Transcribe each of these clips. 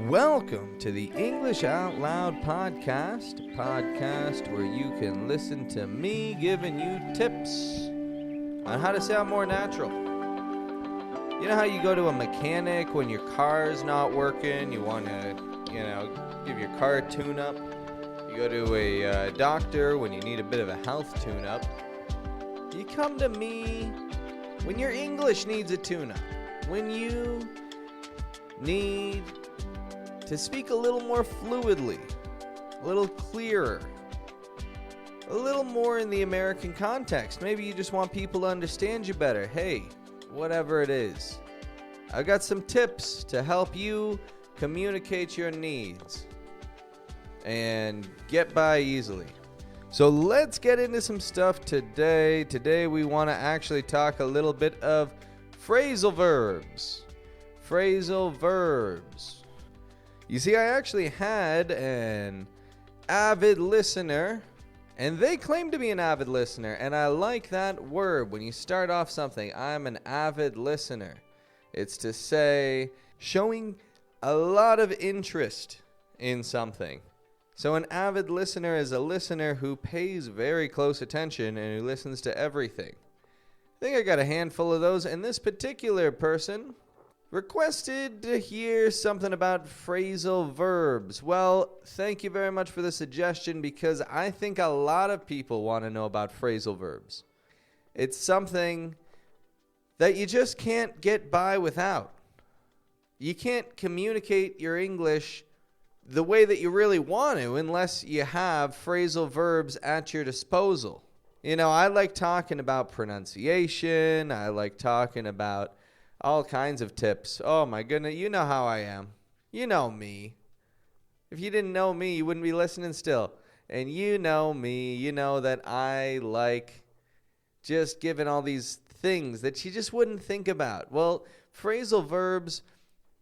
Welcome to the English Out Loud podcast, a podcast where you can listen to me giving you tips on how to sound more natural. You know how you go to a mechanic when your car's not working, you want to, give your car a tune-up. You go to a doctor when you need a bit of a health tune-up. You come to me when your English needs a tune-up, when you need to speak a little more fluidly, a little clearer, a little more in the American context. Maybe you just want people to understand you better. Hey, whatever it is, I've got some tips to help you communicate your needs and get by easily. So let's get into some stuff today. Today we want to actually talk a little bit of phrasal verbs. Phrasal verbs. You see, I actually had an avid listener, and they claim to be an avid listener, and I like that word. When you start off something, I'm an avid listener. It's to say, showing a lot of interest in something. So an avid listener is a listener who pays very close attention and who listens to everything. I think I got a handful of those, and this particular person requested to hear something about phrasal verbs. Well, thank you very much for the suggestion, because I think a lot of people want to know about phrasal verbs. It's something that you just can't get by without. You can't communicate your English the way that you really want to unless you have phrasal verbs at your disposal. You know, I like talking about pronunciation. I like talking about all kinds of tips. Oh my goodness, you know how I am. You know me. If you didn't know me, you wouldn't be listening still. And you know me. You know that I like just giving all these things that you just wouldn't think about. Well, phrasal verbs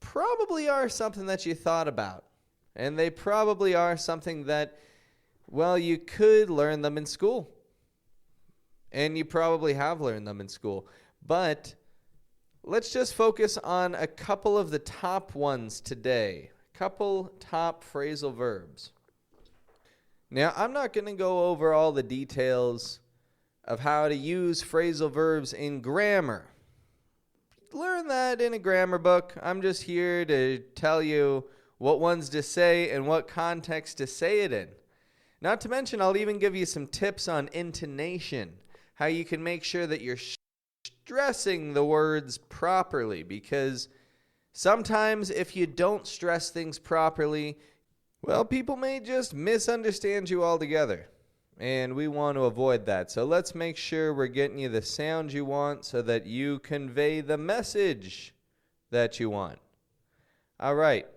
probably are something that you thought about. And they probably are something that, well, you could learn them in school. And you probably have learned them in school. But let's just focus on a couple of the top ones today. A couple top phrasal verbs. Now, I'm not going to go over all the details of how to use phrasal verbs in grammar. Learn that in a grammar book. I'm just here to tell you what ones to say and what context to say it in. Not to mention, I'll even give you some tips on intonation, how you can make sure that you're stressing the words properly, because sometimes if you don't stress things properly, well, people may just misunderstand you altogether, and we want to avoid that. So let's make sure we're getting you the sound you want so that you convey the message that you want. All right,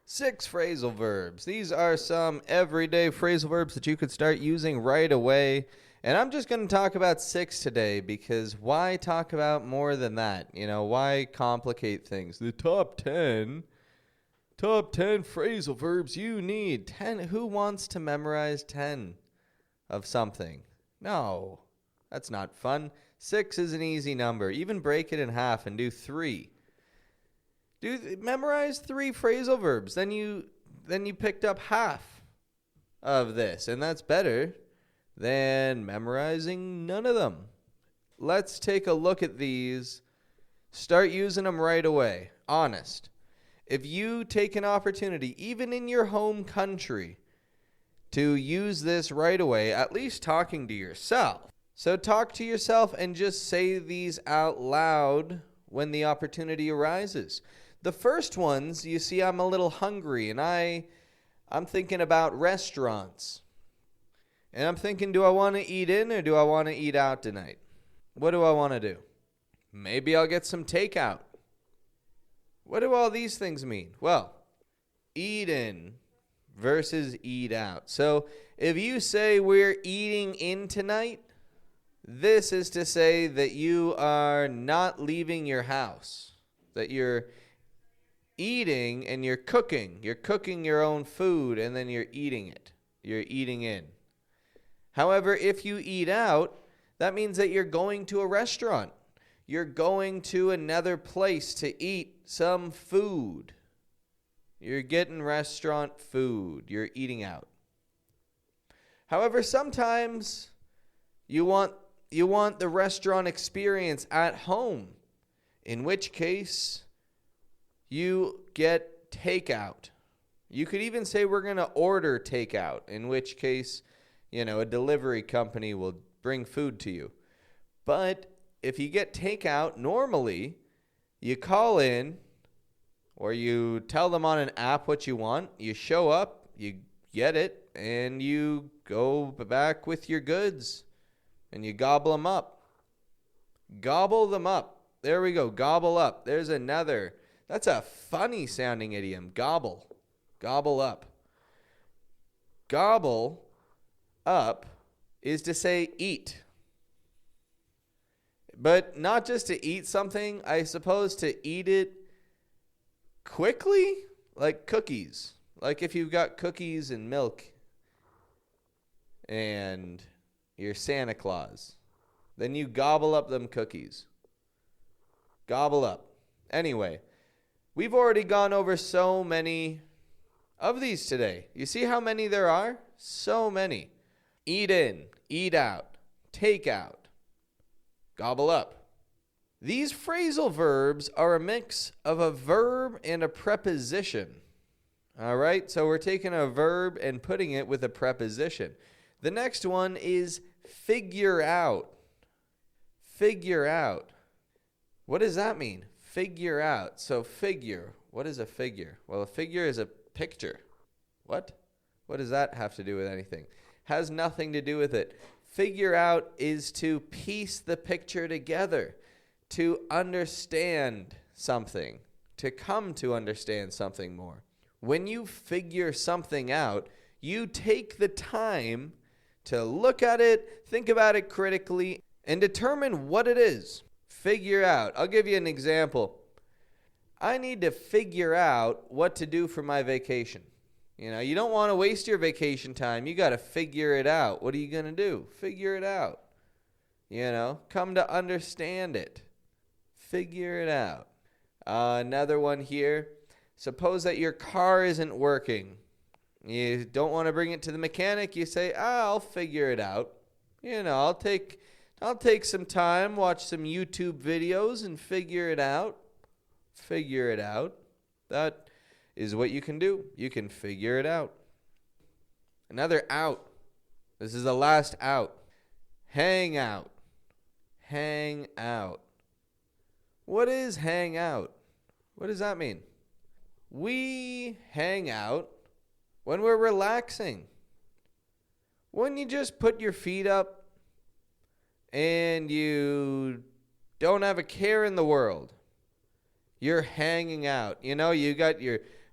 6 phrasal verbs. These are some everyday phrasal verbs that you could start using right away. And I'm just going to talk about 6 today, because why talk about more than that? You know, why complicate things? The top 10 phrasal verbs you need. 10. Who wants to memorize 10 of something? No, that's not fun. 6 is an easy number. Even break it in half and do 3. Memorize 3 phrasal verbs. Then you picked up half of this, and that's better than memorizing none of them. Let's take a look at these. Start using them right away. Honest. If you take an opportunity, even in your home country, to use this right away, at least talking to yourself. So talk to yourself and just say these out loud when the opportunity arises. The first ones, you see, I'm a little hungry, and I'm thinking about restaurants. And I'm thinking, do I want to eat in or do I want to eat out tonight? What do I want to do? Maybe I'll get some takeout. What do all these things mean? Well, eat in versus eat out. So if you say we're eating in tonight, this is to say that you are not leaving your house, that you're eating and you're cooking. You're cooking your own food and then you're eating it. You're eating in. However, if you eat out, that means that you're going to a restaurant. You're going to another place to eat some food. You're getting restaurant food. You're eating out. However, sometimes you want the restaurant experience at home, in which case you get takeout. You could even say we're going to order takeout, in which case, a delivery company will bring food to you. But if you get takeout, normally you call in or you tell them on an app what you want. You show up, you get it, and you go back with your goods and you gobble them up. Gobble them up. There we go. Gobble up. There's another. That's a funny sounding idiom. Gobble. Gobble up. Gobble up is to say eat. But not just to eat something, I suppose to eat it quickly, like cookies. Like if you've got cookies and milk and you're Santa Claus, then you gobble up them cookies. Gobble up. Anyway, we've already gone over so many of these today. You see how many there are? So many. Eat in, eat out, take out, gobble up. These phrasal verbs are a mix of a verb and a preposition. All right, so we're taking a verb and putting it with a preposition. The next one is figure out. Figure out. What does that mean? Figure out. So figure. What is a figure? Well, a figure is a picture. What? What does that have to do with anything? Has nothing to do with it. Figure out is to piece the picture together, to understand something, to come to understand something more. When you figure something out, you take the time to look at it, think about it critically, and determine what it is. Figure out. I'll give you an example. I need to figure out what to do for my vacation. You don't want to waste your vacation time. You got to figure it out. What are you going to do? Figure it out. Come to understand it. Figure it out. Another one here. Suppose that your car isn't working. You don't want to bring it to the mechanic. You say, I'll figure it out. I'll take some time, watch some YouTube videos and figure it out. Figure it out. That is what you can do. You can figure it out. Another out. This is the last out. Hang out. Hang out. What is hang out? What does that mean? We hang out when we're relaxing. When you just put your feet up and you don't have a care in the world. You're hanging out.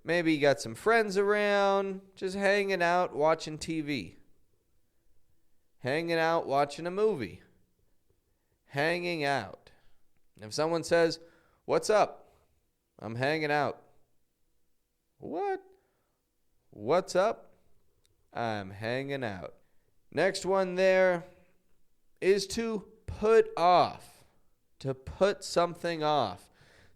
Maybe you got some friends around, just hanging out, watching TV. Hanging out, watching a movie. Hanging out. If someone says, "What's up?" I'm hanging out. What? What's up? I'm hanging out. Next one there is to put off. To put something off.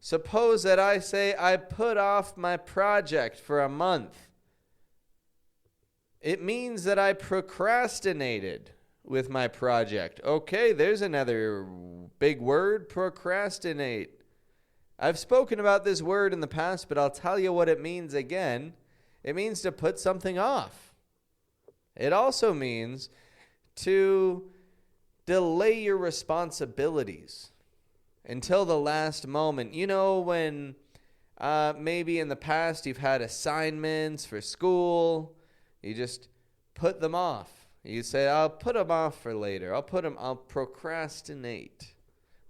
Suppose that I say I put off my project for a month. It means that I procrastinated with my project. Okay, there's another big word, procrastinate. I've spoken about this word in the past, but I'll tell you what it means again. It means to put something off. It also means to delay your responsibilities until the last moment. When maybe in the past you've had assignments for school, you just put them off. You say, I'll put them off for later. I'll procrastinate.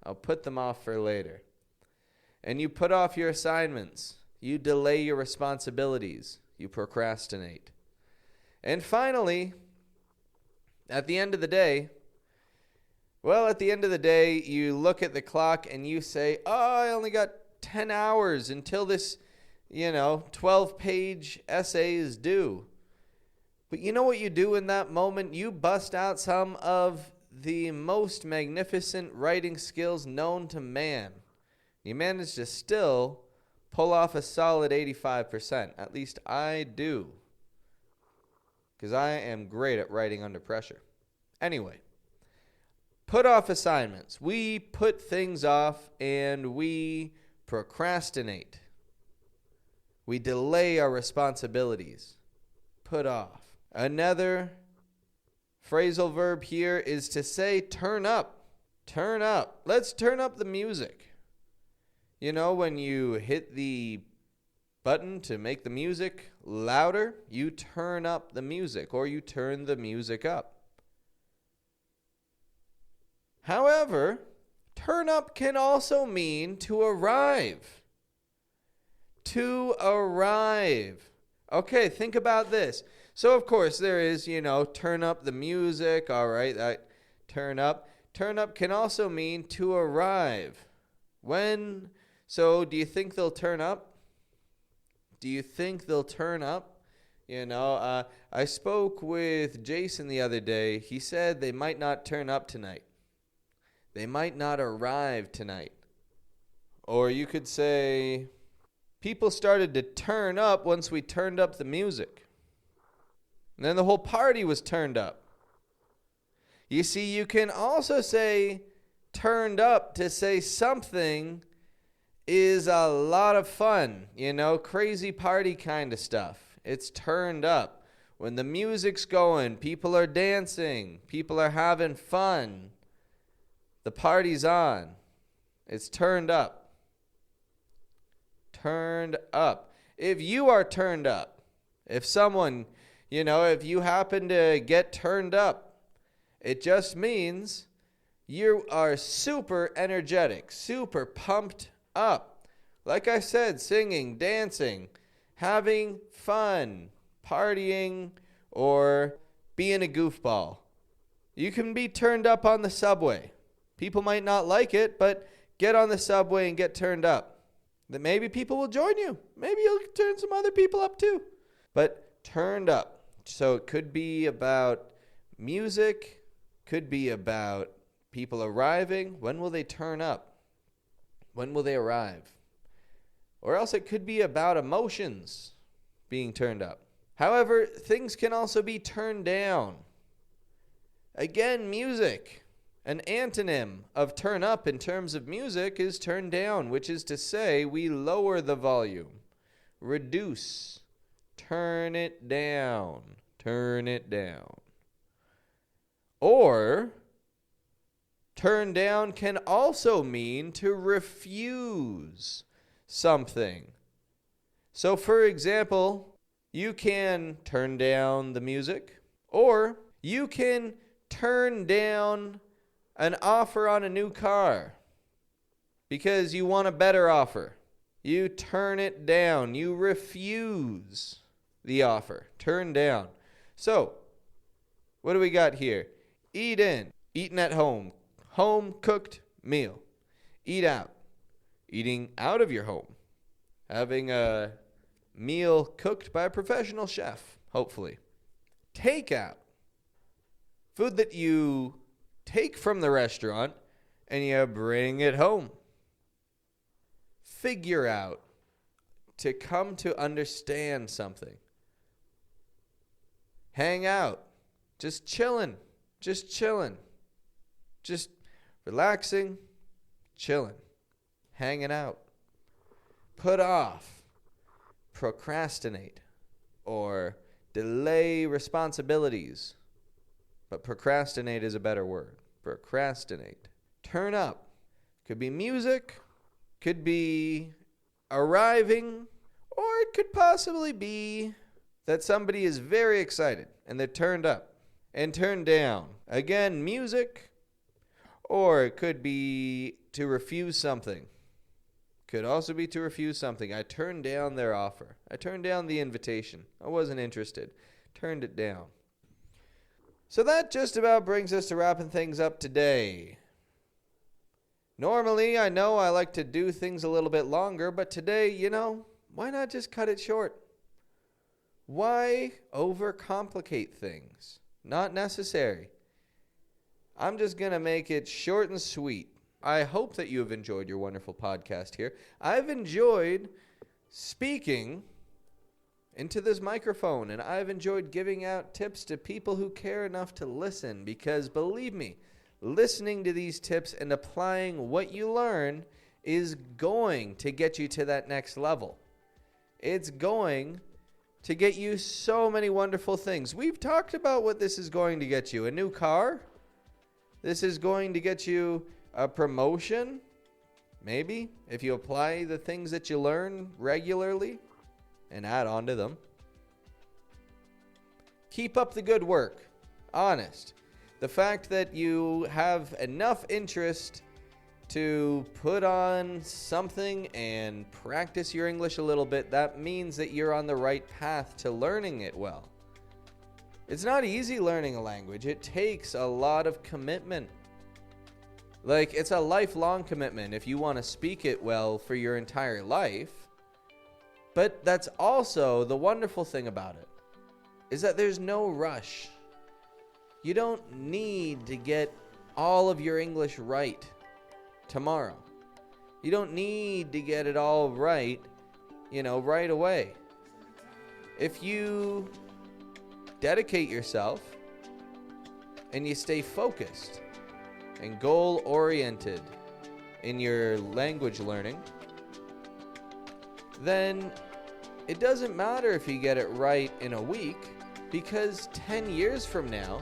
I'll put them off for later. And you put off your assignments. You delay your responsibilities. You procrastinate. And finally, at the end of the day, you look at the clock and you say, I only got 10 hours until this, 12-page essay is due. But you know what you do in that moment? You bust out some of the most magnificent writing skills known to man. You manage to still pull off a solid 85%. At least I do. Because I am great at writing under pressure. Anyway, put off assignments. We put things off and we procrastinate. We delay our responsibilities. Put off. Another phrasal verb here is to say turn up. Turn up. Let's turn up the music. You know, when you hit the button to make the music louder, you turn up the music or you turn the music up. However, turn up can also mean to arrive. To arrive. Okay, think about this. So, of course, there is, turn up the music. All right, that turn up. Turn up can also mean to arrive. When? So, do you think they'll turn up? Do you think they'll turn up? I spoke with Jason the other day. He said they might not turn up tonight. They might not arrive tonight. Or you could say, people started to turn up once we turned up the music. And then the whole party was turned up. You see, you can also say turned up to say something is a lot of fun, crazy party kind of stuff. It's turned up. When the music's going, people are dancing, people are having fun. The party's on. It's turned up. Turned up. If you are turned up, if someone, if you happen to get turned up, it just means you are super energetic, super pumped up. Like I said, singing, dancing, having fun, partying, or being a goofball. You can be turned up on the subway. People might not like it, but get on the subway and get turned up. That maybe people will join you. Maybe you'll turn some other people up too. But turned up. So it could be about music, could be about people arriving. When will they turn up? When will they arrive? Or else it could be about emotions being turned up. However, things can also be turned down. Again, music. An antonym of turn up in terms of music is turn down, which is to say we lower the volume, reduce, turn it down, turn it down. Or turn down can also mean to refuse something. So, for example, you can turn down the music, or you can turn down an offer on a new car because you want a better offer. You turn it down. You refuse the offer. Turn down. So, what do we got here? Eat in. Eating at home. Home cooked meal. Eat out. Eating out of your home. Having a meal cooked by a professional chef, hopefully. Take out. Food that you take from the restaurant and you bring it home. Figure out. To come to understand something. Hang out. Just chilling. Just chilling. Just relaxing. Chilling. Hanging out. Put off. Procrastinate. Or delay responsibilities. But procrastinate is a better word. Procrastinate. Turn up. Could be music. Could be arriving. Or it could possibly be that somebody is very excited and they're turned up. And turned down. Again, music. Or it could be to refuse something. Could also be to refuse something. I turned down their offer. I turned down the invitation. I wasn't interested. Turned it down. So that just about brings us to wrapping things up today. Normally, I know I like to do things a little bit longer, but today, why not just cut it short? Why overcomplicate things? Not necessary. I'm just going to make it short and sweet. I hope that you have enjoyed your wonderful podcast here. I've enjoyed speaking into this microphone, and I've enjoyed giving out tips to people who care enough to listen, because believe me, listening to these tips and applying what you learn is going to get you to that next level. It's going to get you so many wonderful things. We've talked about what this is going to get you. A new car. This is going to get you a promotion. Maybe, if you apply the things that you learn regularly and add on to them. Keep up the good work. Honest. The fact that you have enough interest to put on something and practice your English a little bit, that means that you're on the right path to learning it well. It's not easy learning a language. It takes a lot of commitment. Like, it's a lifelong commitment if you want to speak it well for your entire life. But that's also the wonderful thing about it, is that there's no rush. You don't need to get all of your English right tomorrow. You don't need to get it all right, right away. If you dedicate yourself and you stay focused and goal-oriented in your language learning, then it doesn't matter if you get it right in a week, because 10 years from now,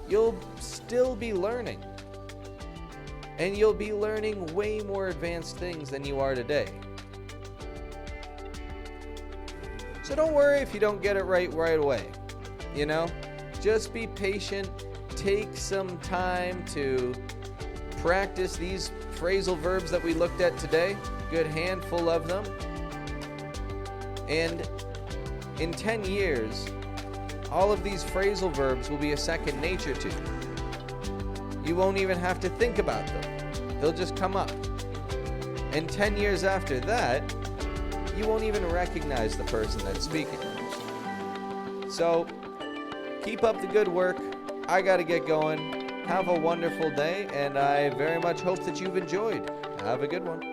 you'll still be learning. And you'll be learning way more advanced things than you are today. So don't worry if you don't get it right away. Just be patient. Take some time to practice these phrasal verbs that we looked at today. Good handful of them. And in 10 years, all of these phrasal verbs will be a second nature to you. You won't even have to think about them. They'll just come up. And 10 years after that, you won't even recognize the person that's speaking. So, keep up the good work. I gotta get going. Have a wonderful day, and I very much hope that you've enjoyed. Have a good one.